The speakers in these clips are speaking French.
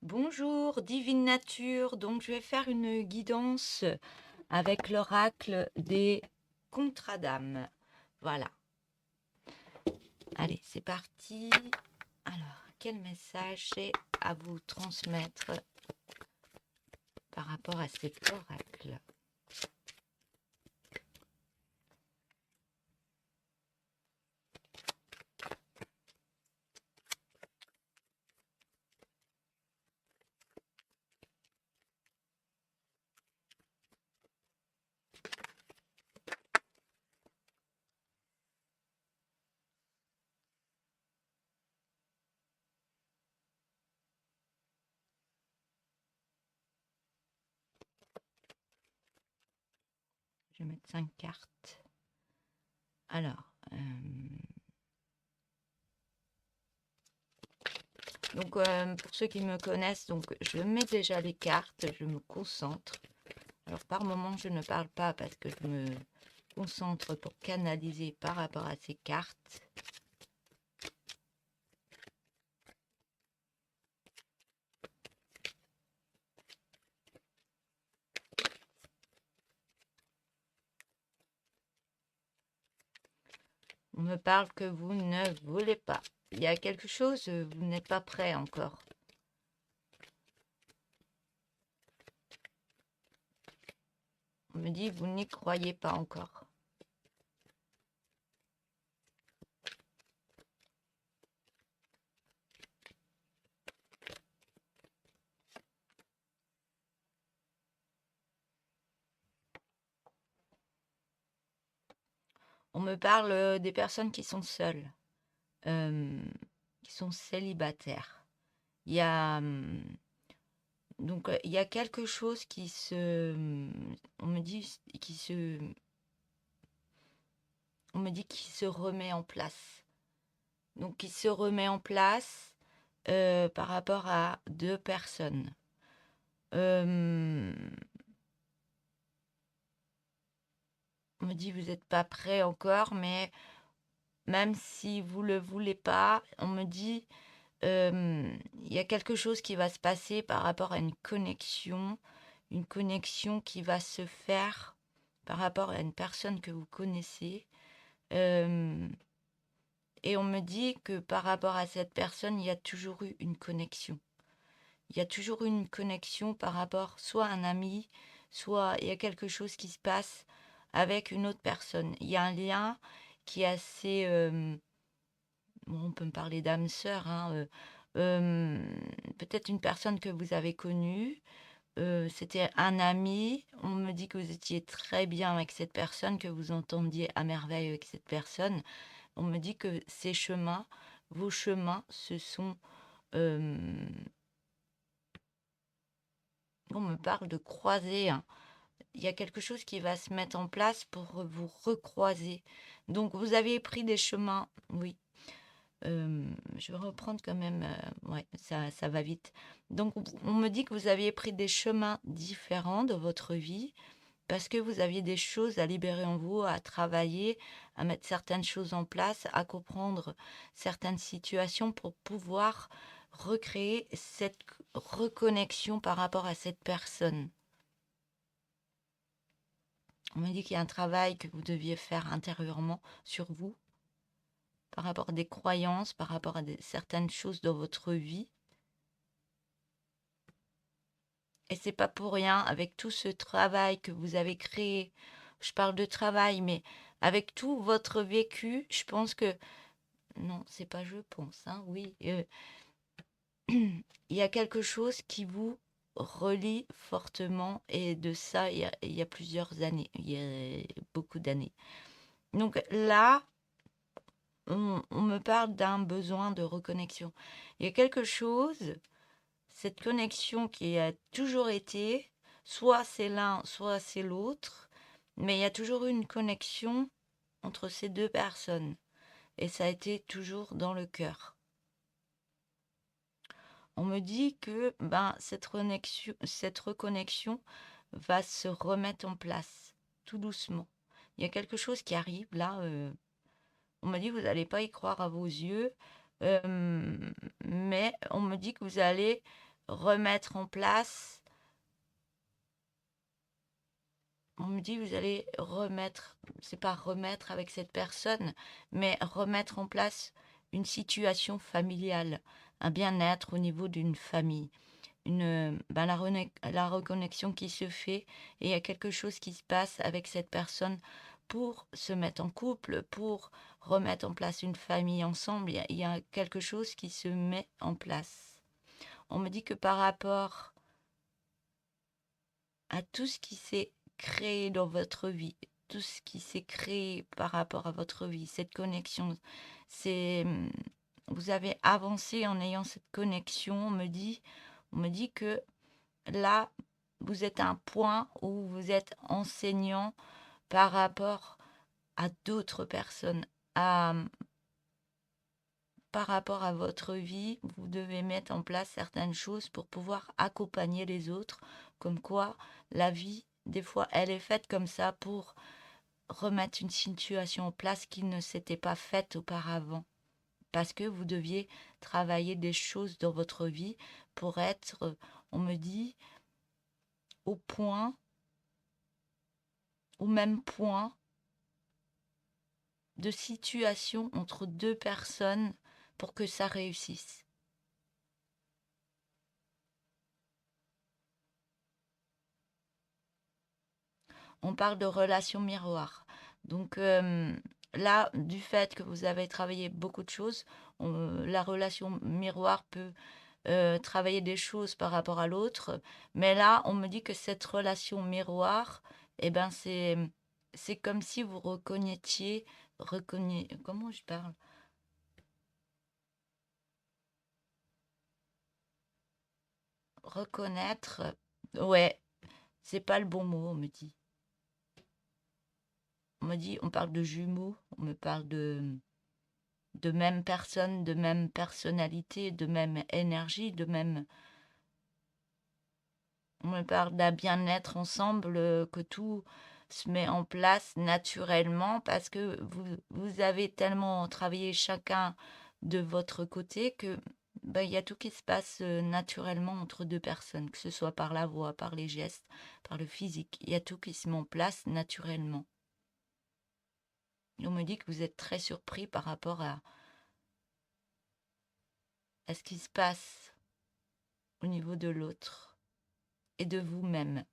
Bonjour, divine nature. Donc, je vais faire une guidance avec l'oracle des contradames. Voilà. Allez, c'est parti. Alors, quel message j'ai à vous transmettre par rapport à cet oracle? Je vais mettre 5 cartes. Alors, donc pour ceux qui me connaissent, donc je mets déjà les cartes, je me concentre. Alors par moment, je ne parle pas parce que je me concentre pour canaliser par rapport à ces cartes. On me parle que vous ne voulez pas. Il y a quelque chose, vous n'êtes pas prêt encore. On me dit, vous n'y croyez pas encore. On me parle des personnes qui sont seules, qui sont célibataires. Il y a donc il y a quelque chose qui on me dit on me dit qui se remet en place. Donc qui se remet en place par rapport à deux personnes. On me dit vous n'êtes pas prêt encore, mais même si vous le voulez pas, on me dit il y a quelque chose qui va se passer par rapport à une connexion qui va se faire par rapport à une personne que vous connaissez. Et on me dit que par rapport à cette personne, il y a toujours eu une connexion. Il y a toujours eu une connexion par rapport soit à un ami, soit il y a quelque chose qui se passe avec une autre personne. Il y a un lien qui est assez... bon, on peut me parler d'âme sœur, hein, peut-être une personne que vous avez connue, c'était un ami, on me dit que vous étiez très bien avec cette personne, que vous entendiez à merveille avec cette personne. On me dit que ces chemins, vos chemins, se sont... on me parle de croiser, hein. Il y a quelque chose qui va se mettre en place pour vous recroiser. Donc vous avez pris des chemins, oui. Je vais reprendre quand même, ouais, ça va vite. Donc on me dit que vous aviez pris des chemins différents de votre vie parce que vous aviez des choses à libérer en vous, à travailler, à mettre certaines choses en place, à comprendre certaines situations pour pouvoir recréer cette reconnexion par rapport à cette personne. On me dit qu'il y a un travail que vous deviez faire intérieurement sur vous, par rapport à des croyances, par rapport à certaines choses dans votre vie. Et c'est pas pour rien, avec tout ce travail que vous avez créé, je parle de travail, mais avec tout votre vécu, je pense que... Non, c'est pas je pense, hein, oui. Il y a quelque chose qui vous relie fortement, et de ça, il y a plusieurs années, il y a beaucoup d'années. Donc là, on me parle d'un besoin de reconnexion. Il y a quelque chose, cette connexion qui a toujours été, soit c'est l'un, soit c'est l'autre, mais il y a toujours eu une connexion entre ces deux personnes. Et ça a été toujours dans le cœur. On me dit que cette reconnexion va se remettre en place, tout doucement. Il y a quelque chose qui arrive là. On me dit que vous n'allez pas y croire à vos yeux, mais on me dit que vous allez remettre en place. On me dit, vous allez remettre, c'est pas remettre avec cette personne, mais remettre en place une situation familiale, un bien-être au niveau d'une famille, la reconnexion qui se fait et il y a quelque chose qui se passe avec cette personne pour se mettre en couple, pour remettre en place une famille ensemble. Il y a quelque chose qui se met en place. On me dit que par rapport à tout ce qui s'est créé dans votre vie, tout ce qui s'est créé par rapport à votre vie, cette connexion, c'est, vous avez avancé en ayant cette connexion, on me dit que là, vous êtes à un point où vous êtes enseignant par rapport à d'autres personnes, à, par rapport à votre vie, vous devez mettre en place certaines choses pour pouvoir accompagner les autres, comme quoi la vie, des fois, elle est faite comme ça pour remettre une situation en place qui ne s'était pas faite auparavant. Parce que vous deviez travailler des choses dans votre vie pour être, on me dit, au point, au même point de situation entre deux personnes pour que ça réussisse. On parle de relation miroir. Donc là, du fait que vous avez travaillé beaucoup de choses, la relation miroir peut travailler des choses par rapport à l'autre. Mais là, on me dit que cette relation miroir, eh ben, c'est comme si vous comment je parle? Reconnaître, ouais, c'est pas le bon mot, on me dit. On parle de jumeaux, on me parle de même personne, de même personnalité, de même énergie, on me parle d'un bien-être ensemble, que tout se met en place naturellement parce que vous avez tellement travaillé chacun de votre côté que ben, il y a tout qui se passe naturellement entre deux personnes, que ce soit par la voix, par les gestes, par le physique. Il y a tout qui se met en place naturellement. Et on me dit que vous êtes très surpris par rapport à ce qui se passe au niveau de l'autre et de vous-même.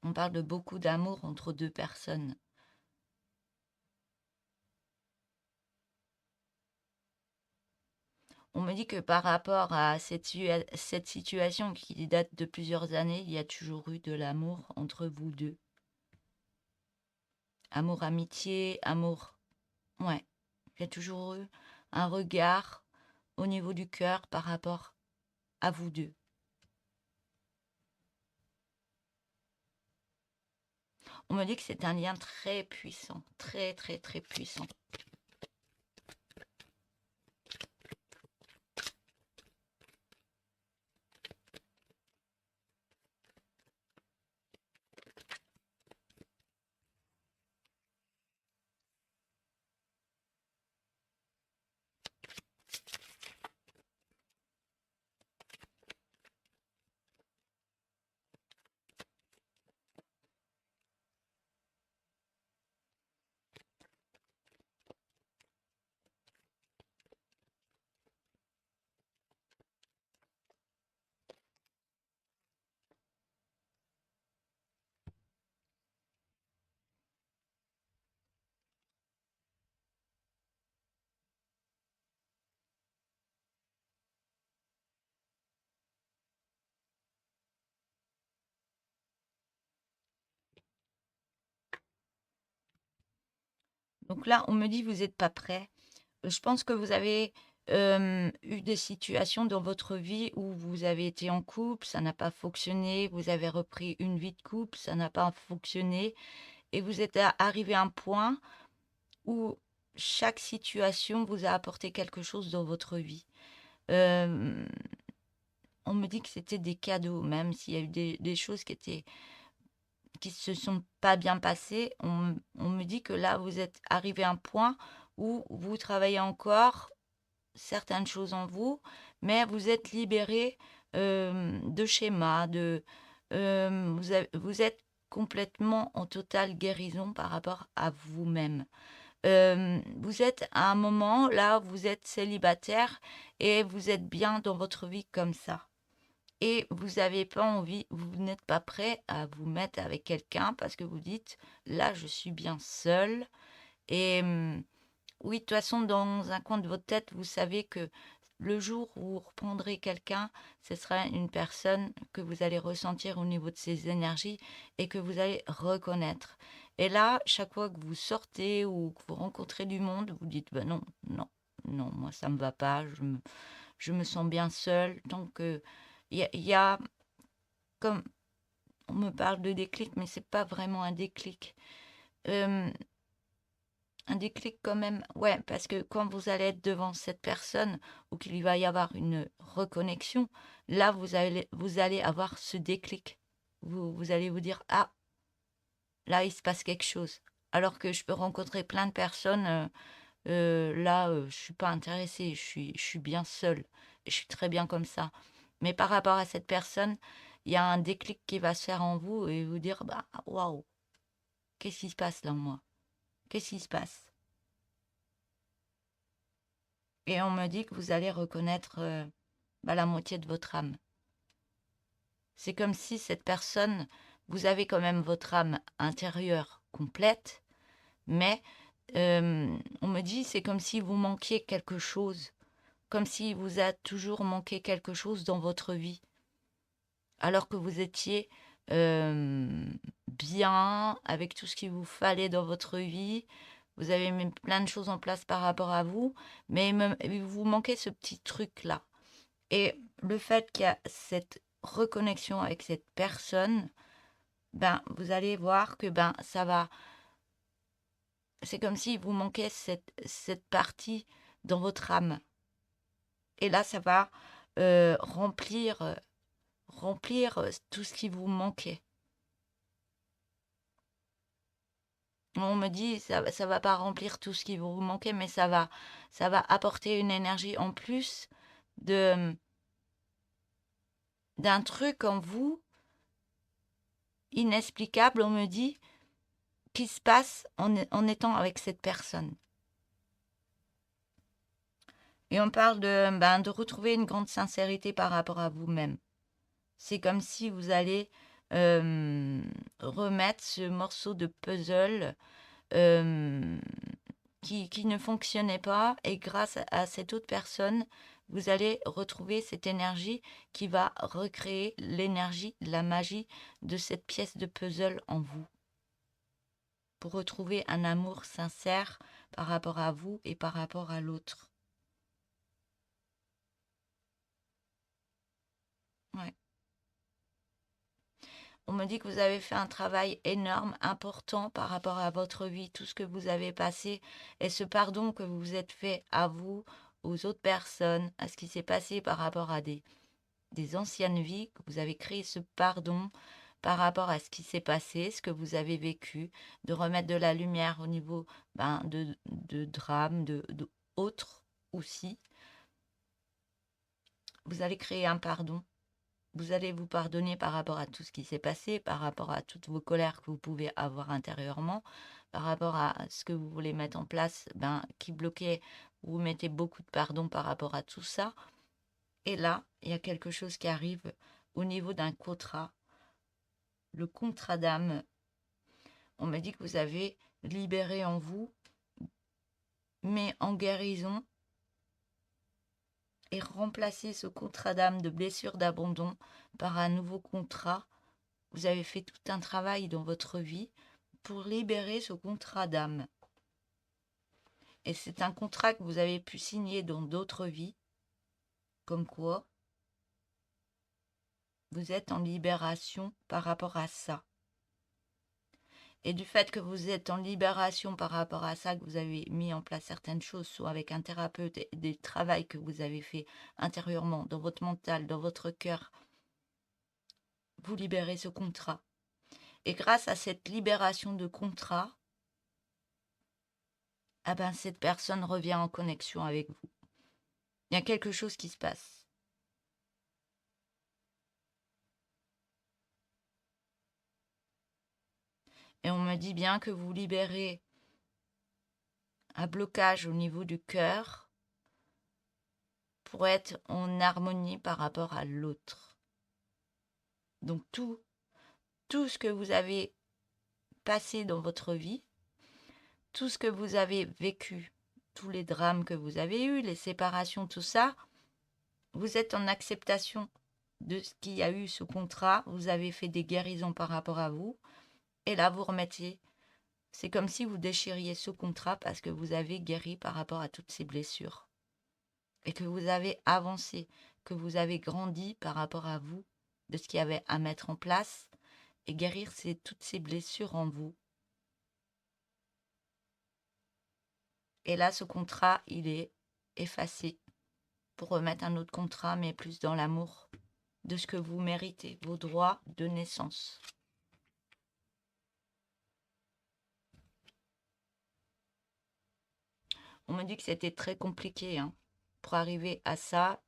On parle de beaucoup d'amour entre deux personnes. On me dit que par rapport à cette situation qui date de plusieurs années, il y a toujours eu de l'amour entre vous deux. Amour, amitié, amour. Ouais, il y a toujours eu un regard au niveau du cœur par rapport à vous deux. On me dit que c'est un lien très puissant, très très très puissant. Donc là, on me dit vous n'êtes pas prêt. Je pense que vous avez eu des situations dans votre vie où vous avez été en couple, ça n'a pas fonctionné, vous avez repris une vie de couple, ça n'a pas fonctionné, et vous êtes arrivé à un point où chaque situation vous a apporté quelque chose dans votre vie. Euh, on me dit que c'était des cadeaux, même s'il y a eu des choses qui se sont pas bien passées. On me dit que là, vous êtes arrivé à un point où vous travaillez encore certaines choses en vous, mais vous êtes libéré de schémas, vous êtes complètement en totale guérison par rapport à vous-même. Vous êtes à un moment, là, vous êtes célibataire et vous êtes bien dans votre vie comme ça. Et vous n'avez pas envie, vous n'êtes pas prêt à vous mettre avec quelqu'un parce que vous dites, là, je suis bien seule. Et oui, de toute façon, dans un coin de votre tête, vous savez que le jour où vous reprendrez quelqu'un, ce sera une personne que vous allez ressentir au niveau de ses énergies et que vous allez reconnaître. Et là, chaque fois que vous sortez ou que vous rencontrez du monde, vous dites, ben non, non, non, moi ça me va pas, je me sens bien seule. Donc, il y a, comme on me parle de déclic, mais c'est pas vraiment un déclic. Euh, un déclic quand même, ouais, parce que quand vous allez être devant cette personne ou qu'il va y avoir une reconnexion, là, vous allez avoir ce déclic. Vous allez vous dire, ah, là, il se passe quelque chose. Alors que je peux rencontrer plein de personnes, là, je suis pas intéressée, je suis bien seule. Et je suis très bien comme ça. Mais par rapport à cette personne, il y a un déclic qui va se faire en vous et vous dire, bah, waouh, qu'est-ce qui se passe là en moi? Qu'est-ce qui se passe? Et on me dit que vous allez reconnaître bah, la moitié de votre âme. C'est comme si cette personne, vous avez quand même votre âme intérieure complète, mais on me dit c'est comme si vous manquiez quelque chose, comme si vous a toujours manqué quelque chose dans votre vie, alors que vous étiez bien avec tout ce qu'il vous fallait dans votre vie. Vous avez mis plein de choses en place par rapport à vous, mais il vous manquait ce petit truc-là. Et le fait qu'il y a cette reconnexion avec cette personne, ben, vous allez voir que ben, ça va. C'est comme s'il vous manquait cette partie dans votre âme. Et là, ça va remplir tout ce qui vous manquait. On me dit, ça va pas remplir tout ce qui vous manquait, mais ça va apporter une énergie en plus de d'un truc en vous inexplicable, on me dit, qui se passe en étant avec cette personne. Et on parle de retrouver une grande sincérité par rapport à vous-même. C'est comme si vous allez remettre ce morceau de puzzle euh, qui ne fonctionnait pas et grâce à cette autre personne, vous allez retrouver cette énergie qui va recréer l'énergie, la magie de cette pièce de puzzle en vous pour retrouver un amour sincère par rapport à vous et par rapport à l'autre. Ouais. On me dit que vous avez fait un travail énorme, important par rapport à votre vie, tout ce que vous avez passé et ce pardon que vous vous êtes fait à vous, aux autres personnes, à ce qui s'est passé par rapport à des anciennes vies, que vous avez créé ce pardon par rapport à ce qui s'est passé, ce que vous avez vécu, de remettre de la lumière au niveau de drames, de autres aussi. Vous allez créer un pardon. Vous allez vous pardonner par rapport à tout ce qui s'est passé, par rapport à toutes vos colères que vous pouvez avoir intérieurement, par rapport à ce que vous voulez mettre en place, ben, qui bloquait, vous mettez beaucoup de pardon par rapport à tout ça. Et là, il y a quelque chose qui arrive au niveau d'un contrat, le contrat d'âme. On m'a dit que vous avez libéré en vous, mais en guérison, et remplacé ce contrat d'âme de blessure d'abandon par un nouveau contrat. Vous avez fait tout un travail dans votre vie pour libérer ce contrat d'âme. Et c'est un contrat que vous avez pu signer dans d'autres vies, comme quoi vous êtes en libération par rapport à ça. Et du fait que vous êtes en libération par rapport à ça, que vous avez mis en place certaines choses, soit avec un thérapeute, et des travaux que vous avez fait intérieurement, dans votre mental, dans votre cœur, vous libérez ce contrat. Et grâce à cette libération de contrat, ah ben, cette personne revient en connexion avec vous. Il y a quelque chose qui se passe. Et on me dit bien que vous libérez un blocage au niveau du cœur pour être en harmonie par rapport à l'autre. Donc tout ce que vous avez passé dans votre vie, tout ce que vous avez vécu, tous les drames que vous avez eus, les séparations, tout ça, vous êtes en acceptation de ce qu'il y a eu, ce contrat, vous avez fait des guérisons par rapport à vous, et là vous remettez. C'est comme si vous déchiriez ce contrat parce que vous avez guéri par rapport à toutes ces blessures. Et que vous avez avancé, que vous avez grandi par rapport à vous, de ce qu'il y avait à mettre en place, et guérir toutes ces blessures en vous. Et là, ce contrat, il est effacé pour remettre un autre contrat, mais plus dans l'amour de ce que vous méritez, vos droits de naissance. On me dit que c'était très compliqué pour arriver à ça.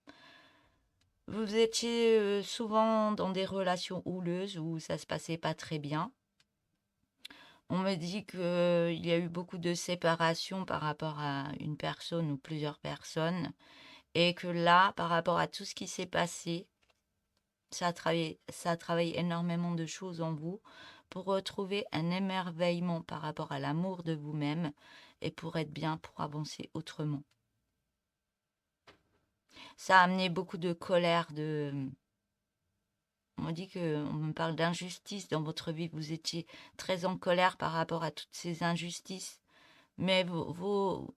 Vous étiez souvent dans des relations houleuses où ça se passait pas très bien. On me dit qu'il y a eu beaucoup de séparations par rapport à une personne ou plusieurs personnes et que là, par rapport à tout ce qui s'est passé, ça a travaillé énormément de choses en vous pour retrouver un émerveillement par rapport à l'amour de vous-même et pour être bien, pour avancer autrement. Ça a amené beaucoup de colère, On me dit on me parle d'injustice dans votre vie. Vous étiez très en colère par rapport à toutes ces injustices. Mais vous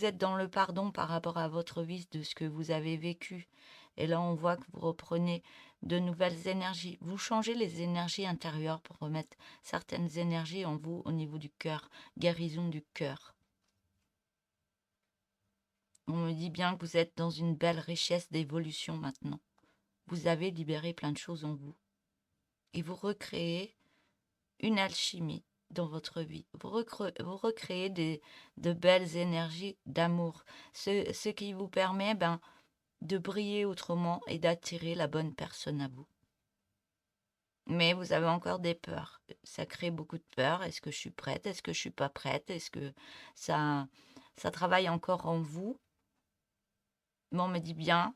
êtes dans le pardon par rapport à votre vie, de ce que vous avez vécu. Et là, on voit que vous reprenez de nouvelles énergies. Vous changez les énergies intérieures pour remettre certaines énergies en vous au niveau du cœur. Guérison du cœur. On me dit bien que vous êtes dans une belle richesse d'évolution maintenant. Vous avez libéré plein de choses en vous. Et vous recréez une alchimie dans votre vie. Vous recréez de belles énergies d'amour. Ce qui vous permet de briller autrement et d'attirer la bonne personne à vous. Mais vous avez encore des peurs. Ça crée beaucoup de peurs. Est-ce que je suis prête? Est-ce que je suis pas prête? Est-ce que ça travaille encore en vous? Mais on me dit bien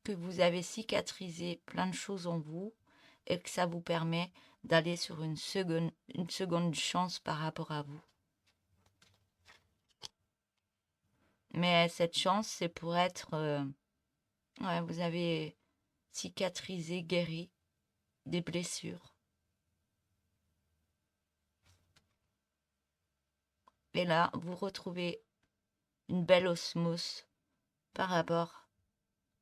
que vous avez cicatrisé plein de choses en vous et que ça vous permet d'aller sur une seconde chance par rapport à vous. Mais cette chance, c'est pour être... vous avez cicatrisé, guéri des blessures. Et là, vous retrouvez une belle osmose par rapport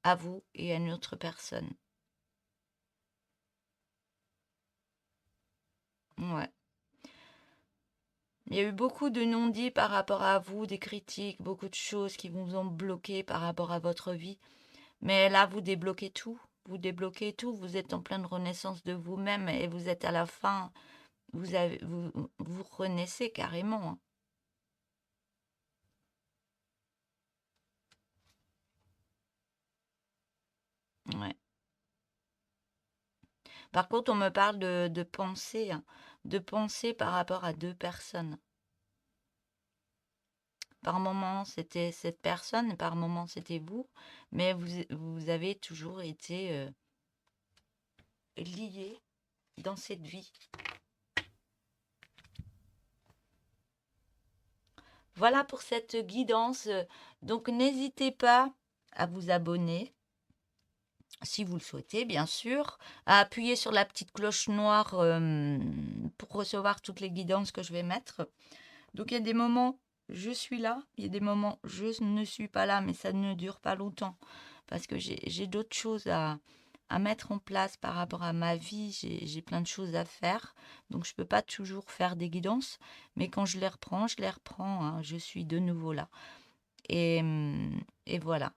à vous et à une autre personne. Ouais. Il y a eu beaucoup de non-dits par rapport à vous, des critiques, beaucoup de choses qui vous ont bloqué par rapport à votre vie. Mais là, vous débloquez tout. Vous débloquez tout. Vous êtes en pleine renaissance de vous-même et vous êtes à la fin. Vous renaissez carrément. Ouais. Par contre, on me parle de pensée, de pensée par rapport à deux personnes. Par moment, c'était cette personne, par moment, c'était vous, mais vous avez toujours été liés dans cette vie. Voilà pour cette guidance. Donc, n'hésitez pas à vous abonner, si vous le souhaitez, bien sûr, à appuyer sur la petite cloche noire pour recevoir toutes les guidances que je vais mettre. Donc, il y a des moments, je suis là, il y a des moments, je ne suis pas là, mais ça ne dure pas longtemps parce que j'ai d'autres choses à mettre en place par rapport à ma vie. J'ai plein de choses à faire, donc je ne peux pas toujours faire des guidances, mais quand je les reprends, je suis de nouveau là. Et voilà.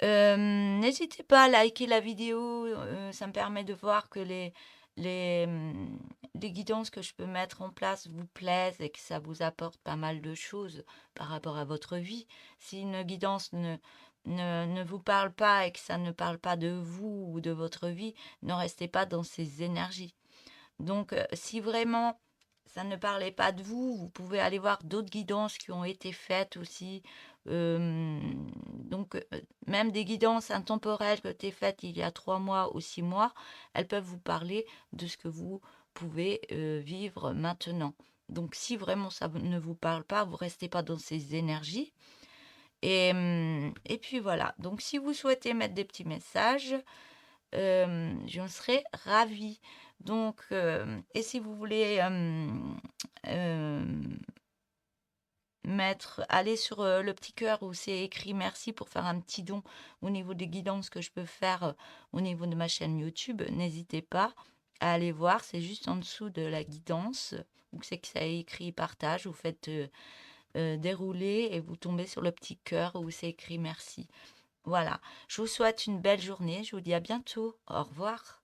N'hésitez pas à liker la vidéo, ça me permet de voir que les, hum, les guidances que je peux mettre en place vous plaisent et que ça vous apporte pas mal de choses par rapport à votre vie. Si une guidance ne vous parle pas et que ça ne parle pas de vous ou de votre vie, ne restez pas dans ces énergies. Donc, si vraiment ça ne parlait pas de vous, vous pouvez aller voir d'autres guidances qui ont été faites aussi. Donc, même des guidances intemporelles qui ont été faites il y a 3 mois ou 6 mois, elles peuvent vous parler de ce que vous pouvez, vivre maintenant. Donc si vraiment ça ne vous parle pas, vous restez pas dans ces énergies et puis voilà. Donc si vous souhaitez mettre des petits messages, j'en serais ravie. Donc, et si vous voulez aller sur le petit cœur où c'est écrit merci pour faire un petit don au niveau des guidances que je peux faire au niveau de ma chaîne YouTube, n'hésitez pas à aller voir. C'est juste en dessous de la guidance où c'est que ça est écrit partage. Vous faites dérouler et vous tombez sur le petit cœur où c'est écrit merci. Voilà, je vous souhaite une belle journée, je vous dis à bientôt, au revoir.